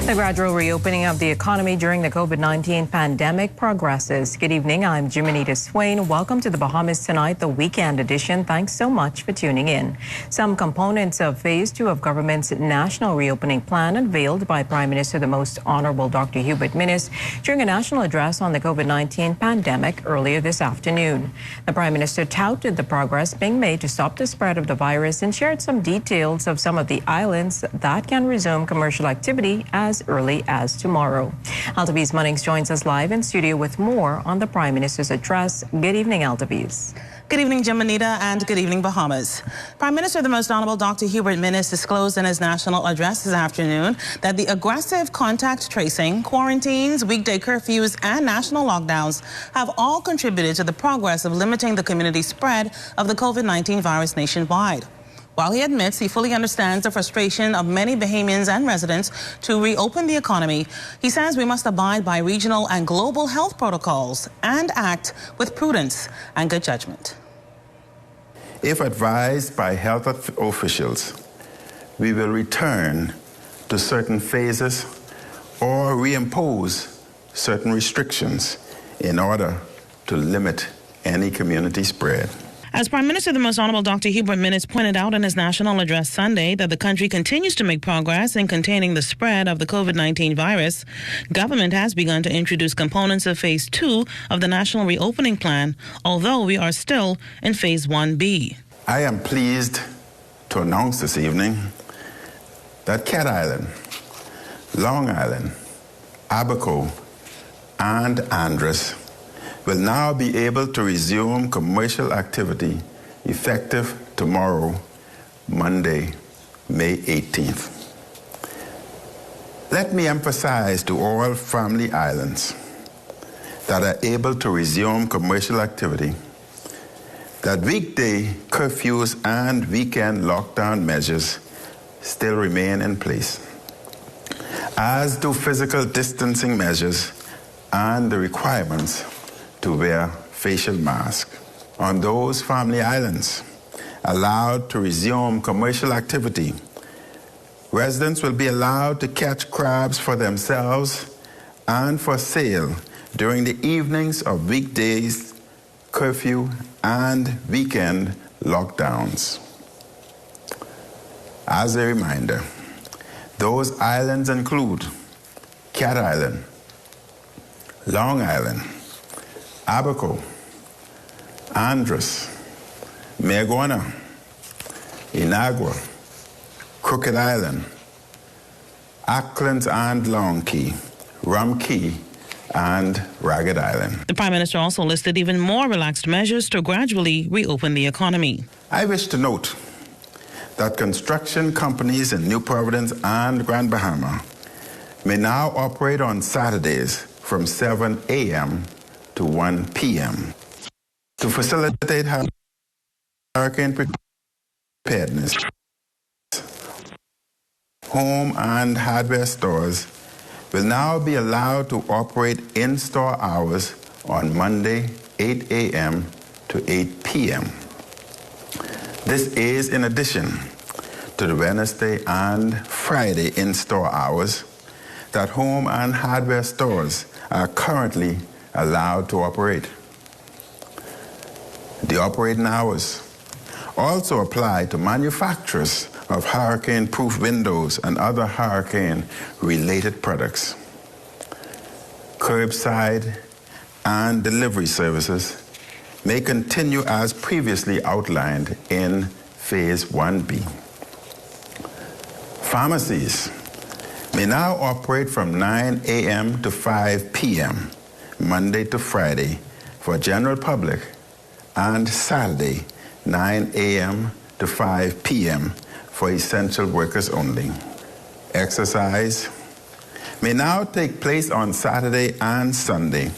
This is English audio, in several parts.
The gradual reopening of the economy during the COVID-19 pandemic progresses. Good evening, I'm Jimenita Swain. Welcome to the Bahamas Tonight, the weekend edition. Thanks so much for tuning in. Some components of Phase 2 of government's national reopening plan unveiled by Prime Minister the Most Honorable Dr. Hubert Minnis during a national address on the COVID-19 pandemic earlier this afternoon. The Prime Minister touted the progress being made to stop the spread of the virus and shared some details of some of the islands that can resume commercial activity as early as tomorrow. Altabiz Munnings joins us live in studio with more on the Prime Minister's address. Good evening, Altabiz. Good evening, Jimenita, and good evening, Bahamas. Prime Minister the Most Honorable Dr. Hubert Minnis disclosed in his national address this afternoon that the aggressive contact tracing, quarantines, weekday curfews, and national lockdowns have all contributed to the progress of limiting the community spread of the COVID-19 virus nationwide. While he admits he fully understands the frustration of many Bahamians and residents to reopen the economy, he says we must abide by regional and global health protocols and act with prudence and good judgment. If advised by health officials, we will return to certain phases or reimpose certain restrictions in order to limit any community spread. As Prime Minister the Most Honorable Dr. Hubert Minnis pointed out in his national address Sunday that the country continues to make progress in containing the spread of the COVID-19 virus, government has begun to introduce components of Phase 2 of the national reopening plan, although we are still in Phase 1B. I am pleased to announce this evening that Cat Island, Long Island, Abaco, and Andros will now be able to resume commercial activity effective tomorrow, Monday, May 18th. Let me emphasize to all family islands that are able to resume commercial activity that weekday curfews and weekend lockdown measures still remain in place, as do physical distancing measures and the requirements to wear facial masks. On those family islands allowed to resume commercial activity, residents will be allowed to catch crabs for themselves and for sale during the evenings of weekdays, curfew, and weekend lockdowns. As a reminder, those islands include Cat Island, Long Island, Abaco, Andros, Mayaguana, Inagua, Crooked Island, Acklins and Long Key, Rum Key, and Ragged Island. The Prime Minister also listed even more relaxed measures to gradually reopen the economy. I wish to note that construction companies in New Providence and Grand Bahama may now operate on Saturdays from 7 a.m. to 1 p.m. to facilitate hurricane preparedness. Home and hardware stores will now be allowed to operate in-store hours on Monday, 8 a.m. to 8 p.m. This is in addition to the Wednesday and Friday in-store hours that home and hardware stores are currently allowed to operate. The operating hours also apply to manufacturers of hurricane-proof windows and other hurricane-related products. Curbside and delivery services may continue as previously outlined in Phase 1B. Pharmacies may now operate from 9 a.m. to 5 p.m. Monday to Friday for general public, and Saturday, 9 a.m. to 5 p.m. for essential workers only. Exercise may now take place on Saturday and Sunday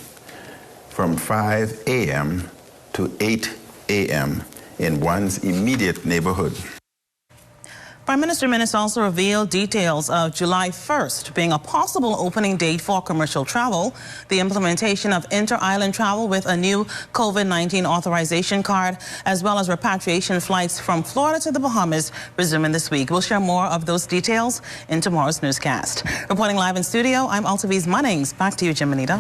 from 5 a.m. to 8 a.m. in one's immediate neighborhood. Prime Minister Minnis also revealed details of July 1st being a possible opening date for commercial travel, the implementation of inter-island travel with a new COVID-19 authorization card, as well as repatriation flights from Florida to the Bahamas resuming this week. We'll share more of those details in tomorrow's newscast. Reporting live in studio, I'm Altaviz Munnings. Back to you, Jimenita.